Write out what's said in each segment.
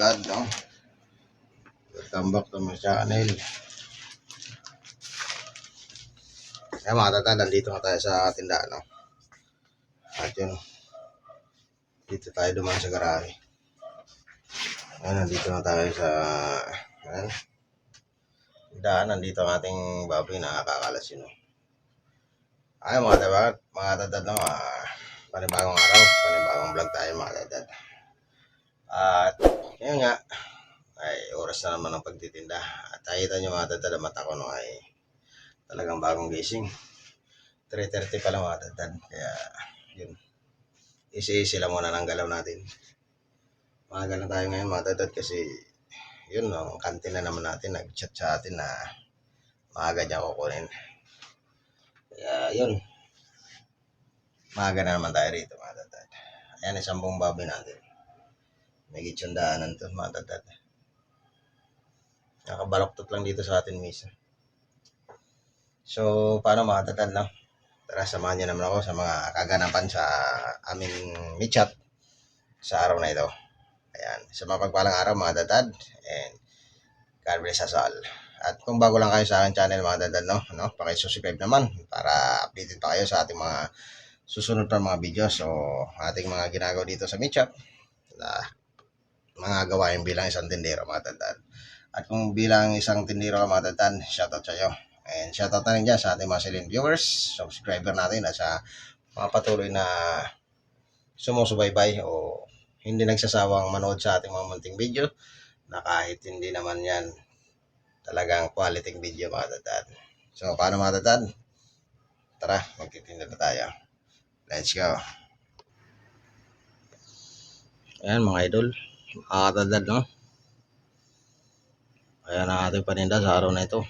dad, no? Welcome back to my channel. Kaya mga dad, nandito na tayo sa tindahan, no? At yun, dito tayo dumaan sa garahe. Ayan, nandito na tayo sa tindahan. Nandito ang ating baboy na kakakalas yun, no? Ay mga dad, no? Panibagong araw, panibagong vlog tayo mga dad. At yun nga, ay oras na naman ng pagtitinda. At nakita nyo mga dad, mata ko no ay talagang bagong gising. 3:30 pa lang mga dad. Kaya yun, isi-isi lang muna ng galaw natin. Maaga na tayo ngayon mga dad kasi yun no, ang kantin na naman natin nag-chat sa atin na maaga niya kukunin. Kaya yun, maaga na naman tayo rito mga dad. Ayan, isang buong baboy natin. May gitsundaanan to mga dad. Nakabaloktot lang dito sa atin misa. So, paano mga dad, no? Tara, samahan niyo naman ako sa mga kaganapan sa aming meet-up sa araw na ito. Ayan, sa mapagpalang araw mga dad, and God bless us all. At kung bago lang kayo sa aking channel mga dad, no? Paki-subscribe naman para updated pa kayo sa ating mga susunod na mga videos o ating mga ginagawa dito sa meet-up na mga gawain bilang isang tindero mga dad. At kung bilang isang tindero ka mga dad, shoutout sa iyo. And shoutout na rin dyan sa ating mga silent viewers, subscriber natin at sa mga patuloy na sumusubaybay o hindi nagsasawang manood sa ating mga munting video na kahit hindi naman yan talagang quality video mga dad. So paano mga dad? Tara, magtitinda na tayo. Let's go. Ayan mga idol, mga dad, no? Ayan ang ating paninda sa araw na ito.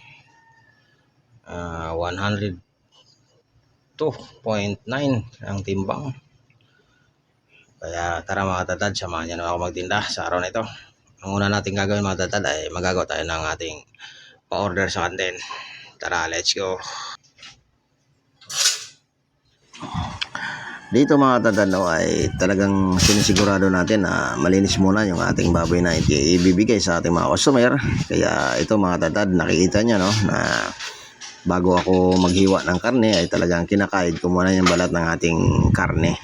102.9 ang timbang. Kaya tara mga dad, samahan niyo na ako magtinda sa araw na ito. Ang una natin gagawin mga dad ay magagawa tayo ng ating pa-order sa kantin. Tara, let's go. Dito mga dad, no, ay talagang sinisigurado natin na malinis muna yung ating baboy na ibibigay sa ating mga customer. Kaya ito mga dad, nakikita nyo no, na bago ako maghiwa ng karne ay talagang kinakaid ko muna yung balat ng ating karne.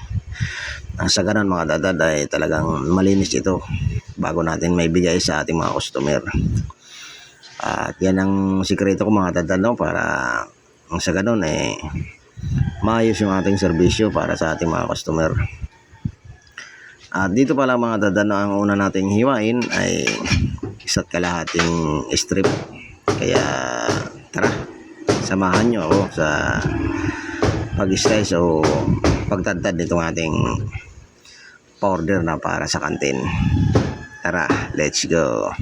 Sa ganun mga dad ay talagang malinis ito bago natin may bigay sa ating mga customer. At yan ang sikreto ko mga dad, no, para sa ganun maayos yung ating serbisyo para sa ating mga customer. At dito pala mga dad, no, ang una nating hiwain ay 1 kalahating strip. Kaya tara, samahan nyo ako sa pag-slice o pagtadtad nitong ating pa-order na para sa kantin. Tara, let's go.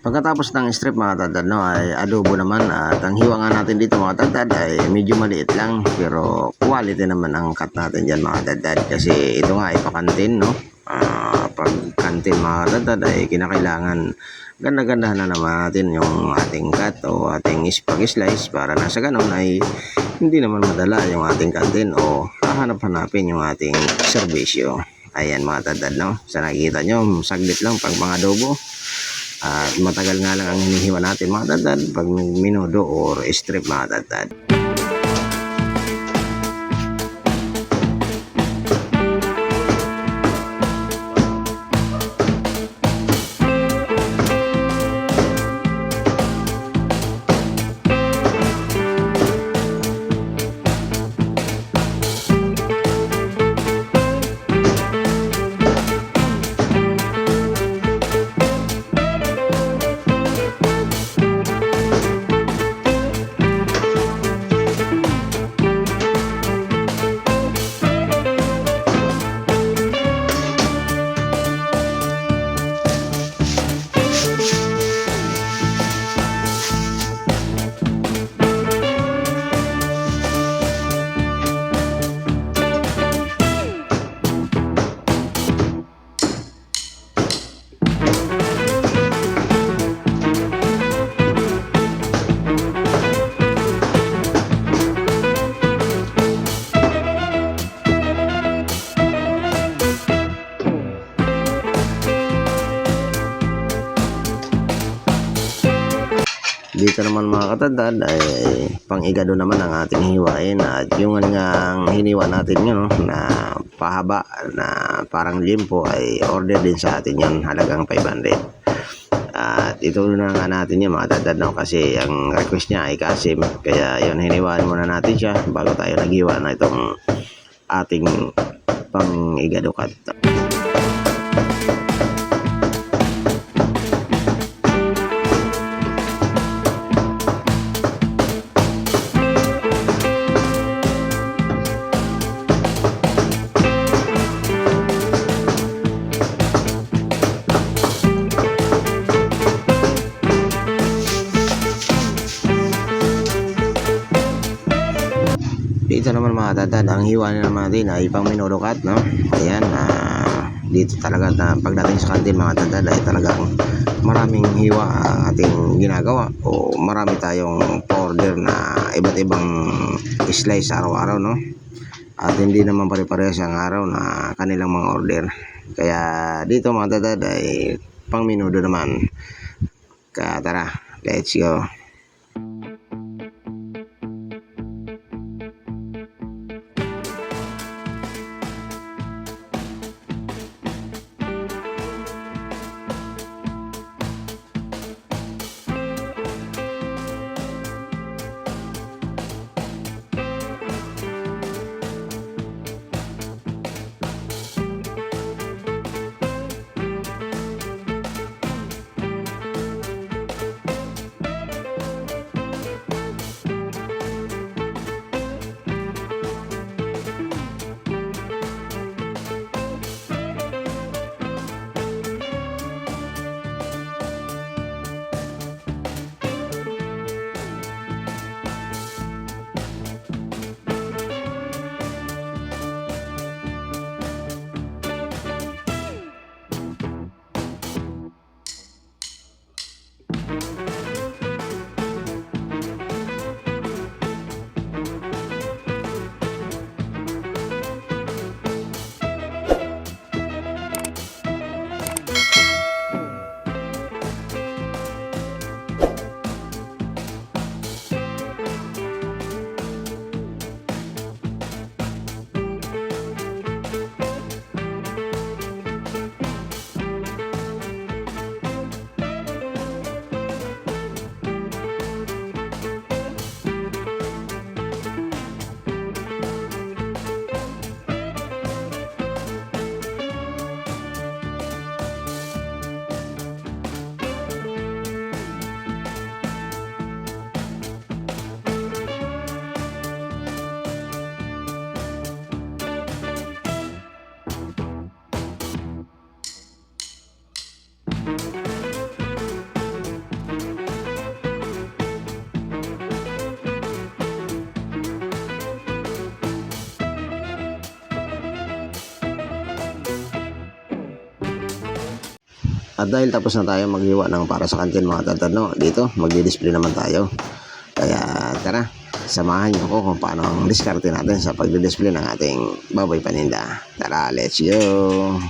Pagkatapos ng strip mga tadad, no, ay adobo naman. At ang hiwa nga natin dito mga tadad ay medyo maliit lang, pero quality naman ang cut natin dyan mga tadad. Kasi ito nga ay pakantin, no. Pag kantin mga tadad ay kinakailangan ganda-gandahan na naman natin yung ating cut o ating pag-slice para nasa ganun ay hindi naman madala yung ating kantin o hahanap-hanapin yung ating serbisyo. Ayan mga tadad, no. Sa nakikita nyo, saglit lang pag mga adobo. At matagal nga lang ang hinihiwa natin mga tadad pag minudo or strip mga tadad. Dito naman mga katadad ay pang-igado naman ang ating hiwain at yung nga hiniwa natin yun, no, na pahaba na parang limpo ay order din sa atin yun, halagang 500. At ito na nga natin yun mga katadad, no, kasi ang request niya ay kasim, kaya yun hiniwaan muna natin siya bago tayo naghiwa na itong ating pang-igado cut. Dito naman mga tatad, ang hiwa na naman natin ay pang minudo cut, no? Ayan, dito talaga na pagdating sa kantin mga tatad ay talagang maraming hiwa ang ating ginagawa o marami tayong order na iba't ibang slice araw-araw, no? At hindi naman pare-parehas ang araw na kanilang mga order. Kaya dito mga tatad ay pang minudo naman. Kaya tara, let's go. At dahil tapos na tayo maghiwa ng para sa kantin mga tatad, no, dito magdi-display naman tayo. Kaya tara, samahan niyo ako kung paano ang diskarte natin sa pagdi-display ng ating baboy paninda. Tara, let's go!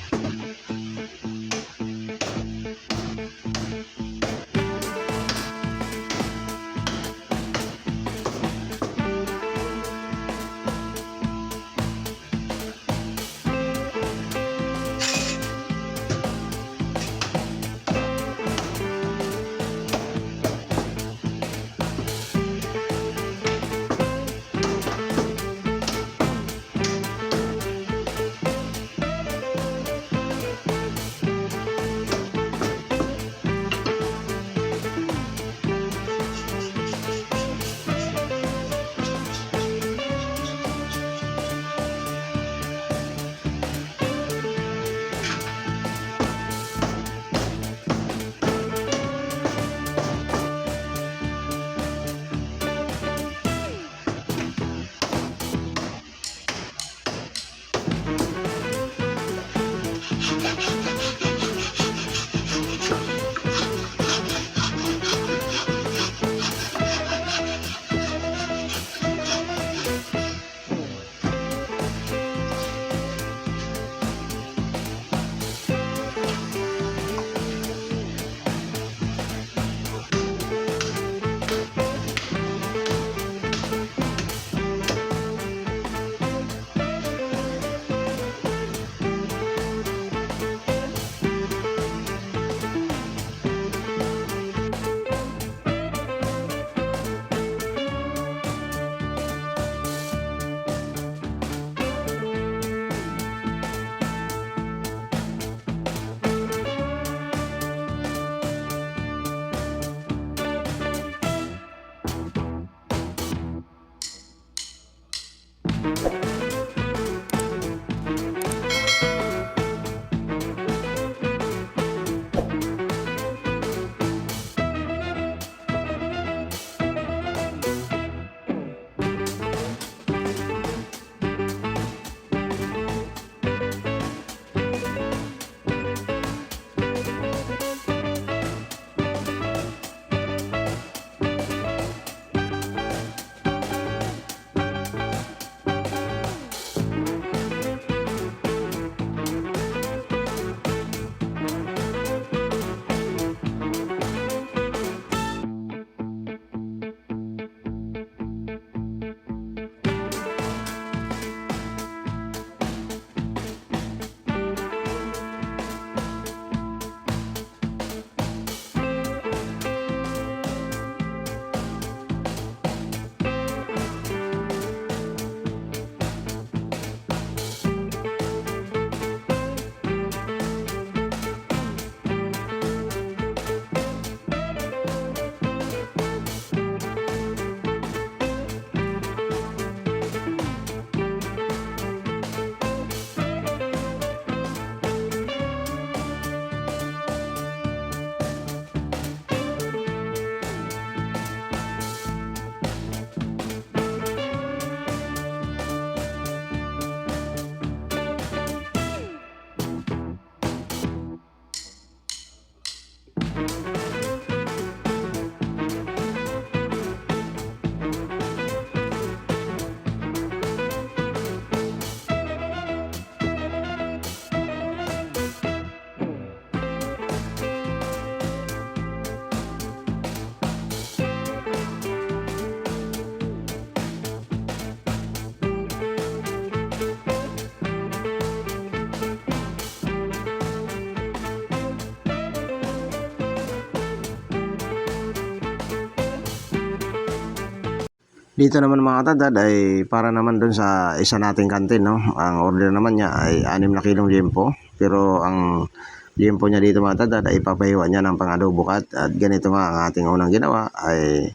Dito naman mga tatad ay para naman dun sa isa nating kantin, no? Ang order naman niya ay 6 na kilong liempo. Pero ang liempo niya dito mga tatad ay ipapahiwa niya ng pang-adobo cut. At ganito nga ang ating unang ginawa ay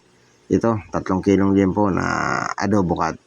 ito, 3 kilong liempo na adobo cut.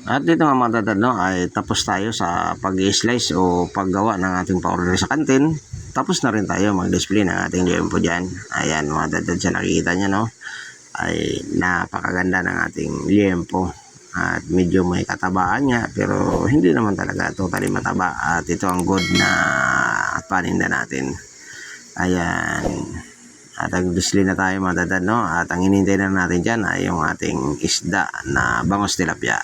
At dito nga mga dadad, no, ay tapos tayo sa pag-slice o paggawa ng ating pa-order sa kantin. Tapos na rin tayo mag-display ng ating liempo dyan. Ayan mga dadad, sa nakikita nyo, no, ay napakaganda ng ating liempo. At medyo may katabaan niya, pero hindi naman talaga totally mataba. At ito ang good na paninda natin. Ayan. At nag-display na tayo mga dadad, no. At ang hinintay na natin dyan ay yung ating isda na bangos tilapia.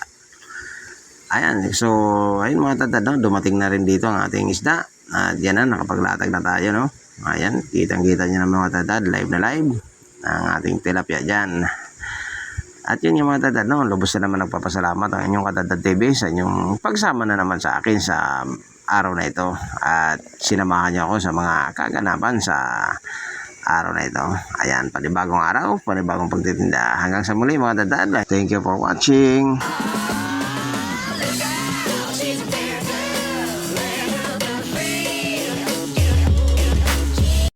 Ayan, so ayun mga tatad, no? Dumating na rin dito ang ating isda. At yan na, nakapaglatag na tayo, no? Ayan, kitang-kita nyo na mga tatad, live na live ang ating tilapia dyan. At yun yung mga tatad, no? Lubos na naman nagpapasalamat ang inyong Katadad TV sa inyong pagsama na naman sa akin sa araw na ito. At sinamahan nyo ako sa mga kaganapan sa araw na ito. Ayan, panibagong araw, panibagong pagtitinda. Hanggang sa muli mga tatad. Thank you for watching.